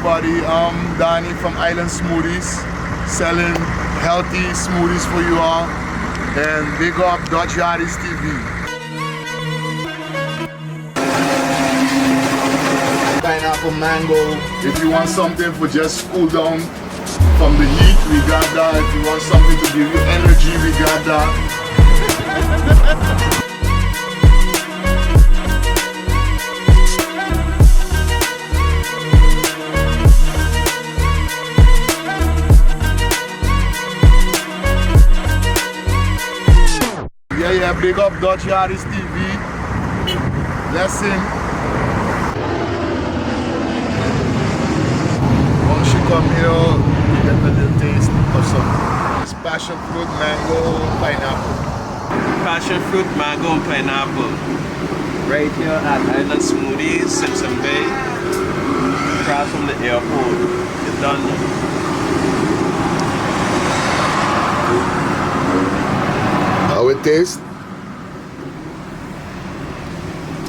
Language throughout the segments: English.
everybody. I'm Danny from Island Smoothies, selling healthy smoothies for you all. And big up DutchYardeezTV. Pineapple mango. If you want something for just cool down from the heat, we got that. If you want something to give you energy, we got that. Yeah, big up DutchYardeezTV. Lesson. Once you come here, you get a little taste of some passion fruit, mango, pineapple. Passion fruit, mango, and pineapple. Right here at Island Smoothies, Simpsonbay. Across from the airport. It's done. How it tastes?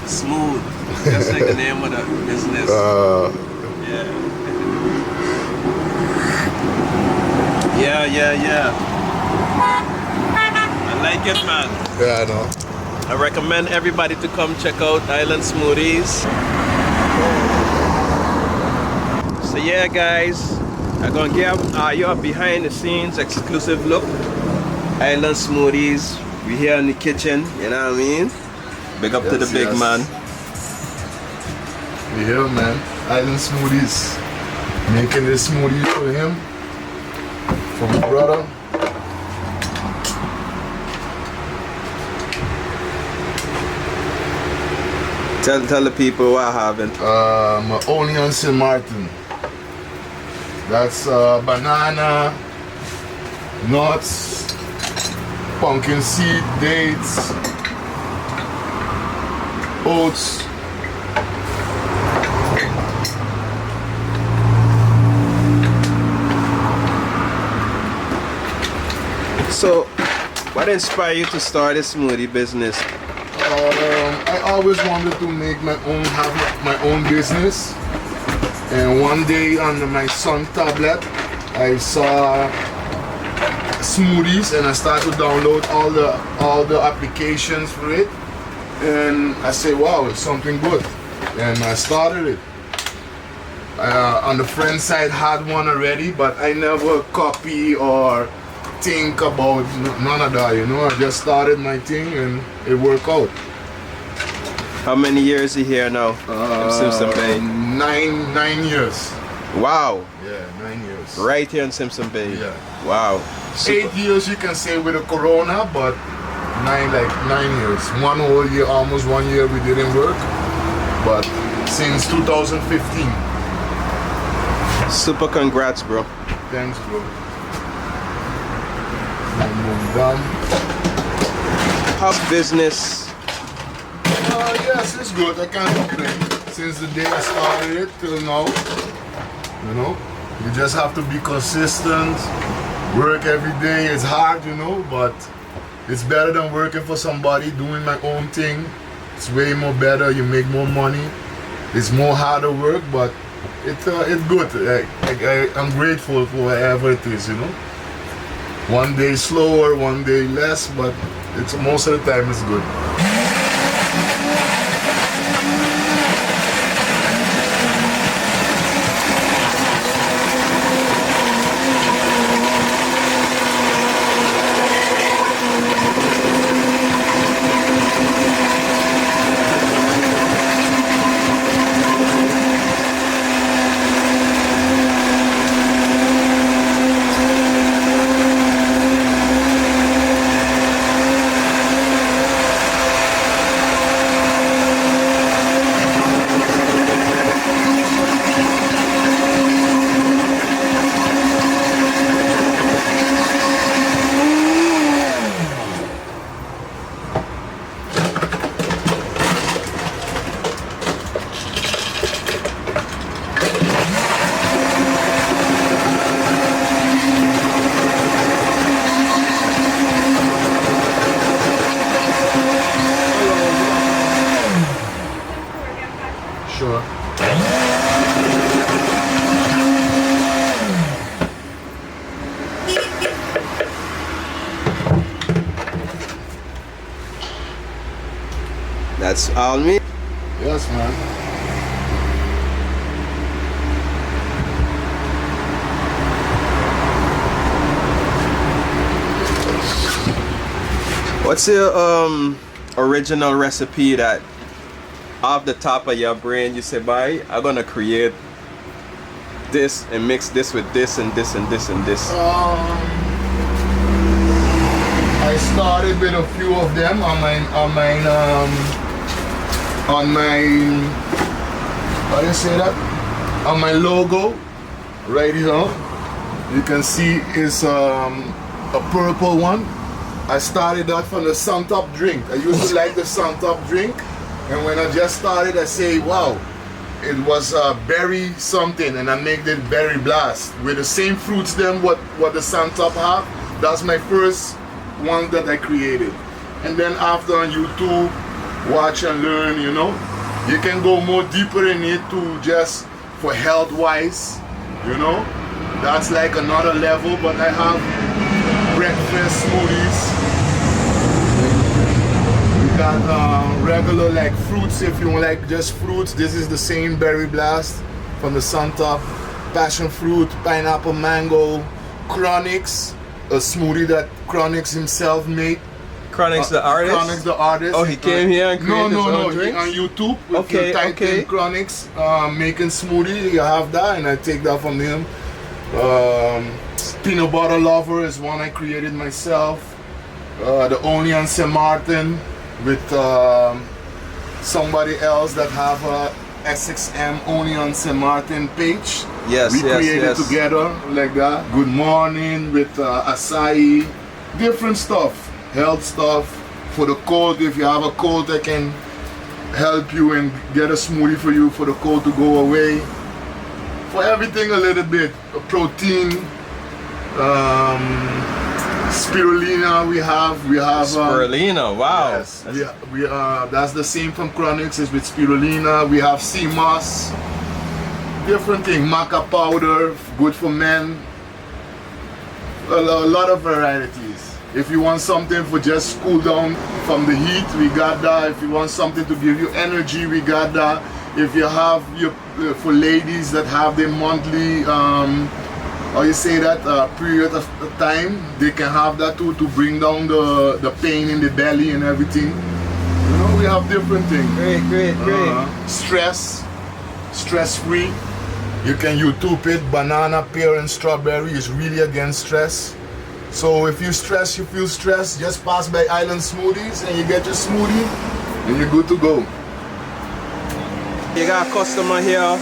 Smooth. Just like the name of the business. Yeah. I like it, man. Yeah, I know. I recommend everybody to come check out Island Smoothies. So yeah, guys, I'm gonna give you a behind the scenes exclusive look. Island Smoothies. We here in the kitchen, you know what I mean? Big up to the big man. We here, man. Island Smoothies. Making this smoothie for him. For my brother. Tell the people what I having. Only on St Maarten. That's banana, nuts, pumpkin seed, dates, oats. So, what inspired you to start a smoothie business? I always wanted to have my own business. And one day on my son's tablet, I saw smoothies and I started to download all the applications for it. And I said, wow, it's something good. And I started it. On the friend side had one already, but I never copy or think about none of that, you know. I just started my thing and it worked out. How many years are you here now? Simpsonbay? 9 years. Wow. Yeah, 9 years. Right here in Simpsonbay. Yeah. Wow. 8 years you can say with the corona, but 9 years. 1 whole year, almost 1 year we didn't work. But since 2015. Super congrats, bro. Thanks, bro. Move down. How's business? Yes, it's good. I can't complain. Since the day I started it till now, you know, you just have to be consistent. Work every day. It's hard, you know, but it's better than working for somebody. Doing my own thing, it's way more better. You make more money. It's more harder work, but it's good. I'm grateful for whatever it is, you know. One day slower, one day less, but it's most of the time it's good. That's all me. Yes, man. What's your original recipe that off the top of your brain you say, "Bye, I'm gonna create this and mix this with this and this and this and this"? I started with a few of them on my how do you say that? On my logo right here. You can see it's a purple one. I started that from the sun top drink. I used to like the sun top drink, and when I just started, I say, wow, it was berry something, and I made it berry blast with the same fruits them what the sun top have. That's my first one that I created. And then after on YouTube, watch and learn, you know. You can go more deeper in it to just for health wise, you know. That's like another level, but I have breakfast smoothies. We got regular like fruits if you like just fruits. This is the same berry blast from the sun top. Passion fruit, pineapple, mango, Chronix, a smoothie that Chronix himself made. Chronix the artist? Chronix the artist. Oh, he came here and created his own drinks? On YouTube. If you type in Chronix making smoothie, you have that, and I take that from him. Peanut butter lover is one I created myself. The only on St Maarten with somebody else that have a SXM only on St Maarten page. Yes, we created together like that. Good morning with acai, different stuff, health stuff. For the cold, if you have a cold, I can help you and get a smoothie for you for the cold to go away. For everything a little bit, protein, spirulina we have spirulina, wow. Yes, we that's the same from Chronix is with spirulina. We have sea moss, different thing, maca powder, good for men. A lot of varieties. If you want something for just cool down from the heat, we got that. If you want something to give you energy, we got that. If you have your for ladies that have their monthly how you say that period of time, they can have that too to bring down the pain in the belly and everything. You know, we have different things. Great. Stress free. You can YouTube it. Banana, pear, and strawberry is really against stress. So if you stress, you feel stressed, just pass by Island Smoothies and you get your smoothie and you're good to go. You got a customer here.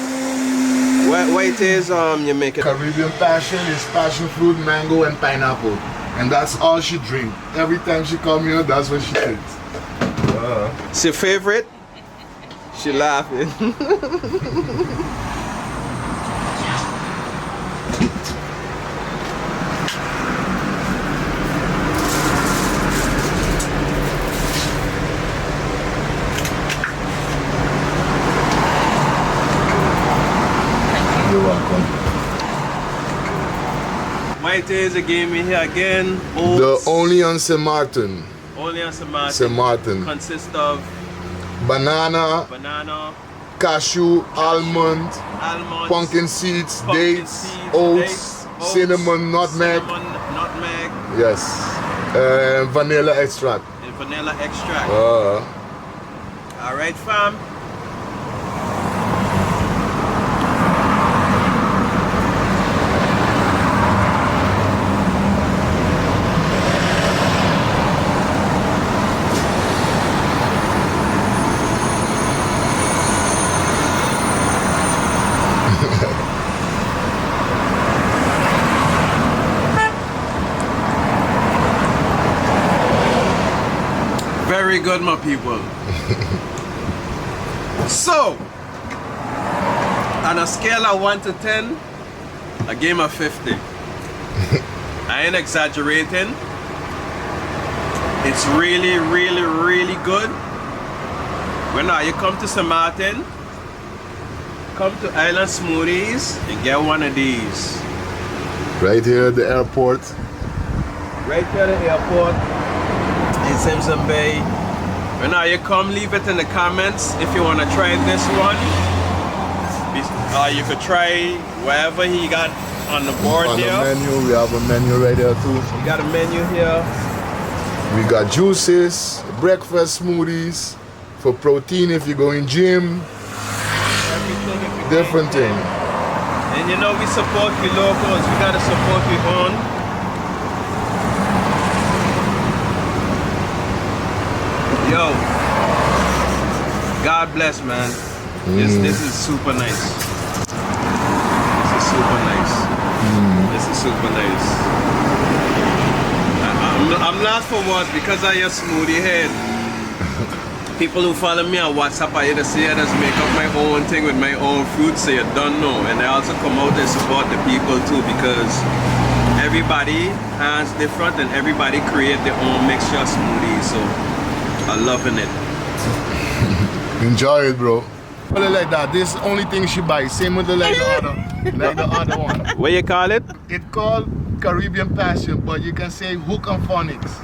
What it is you make it? Caribbean passion is passion fruit, mango, and pineapple. And that's all she drinks. Every time she come here, that's what she drinks. It's your favorite? She laughing. You're welcome. White is again me here again. Oats. The only on St Maarten. Only on St Maarten. St Maarten. Consists of banana, cashew, almond, pumpkin seeds, dates, oats, cinnamon, nutmeg. Yes. Vanilla extract. And vanilla extract. Alright, fam. Very good, my people. So, on a scale of 1 to 10, I gave him a 50. I ain't exaggerating. It's really, really, really good. When you come to St Maarten, come to Island Smoothies and get one of these. Right here at the airport. Right here at the airport in Simpsonbay. When now you come, leave it in the comments if you want to try this one. You could try whatever he got on the board on here. On the menu, we have a menu right there too. We got a menu here. We got juices, breakfast smoothies, for protein if you go in gym. Everything if you Different thing. And you know we support the locals. We gotta support we own. Yo, God bless, man. This is super nice. This is super nice. This is super nice. I'm lost for words because I your smoothie head. People who follow me on WhatsApp, I either say I just make up my own thing with my own fruit, so you don't know. And I also come out and support the people too, because everybody has different and everybody create their own mixture of smoothies. So I'm loving it. Enjoy it, bro. Like that. This is the only thing she buys. Same with the other one. What you call it? It's called Caribbean Passion, but you can say hook and phonics.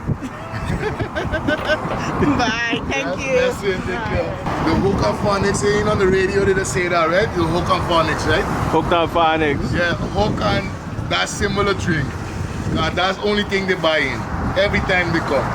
Bye, thank you. That's it, take care. The hook and phonics, ain't on the radio, they just say that, right? The hook and phonics, right? Hooked on phonics. Yeah, hook and that similar drink. That's the only thing they buy in every time they come.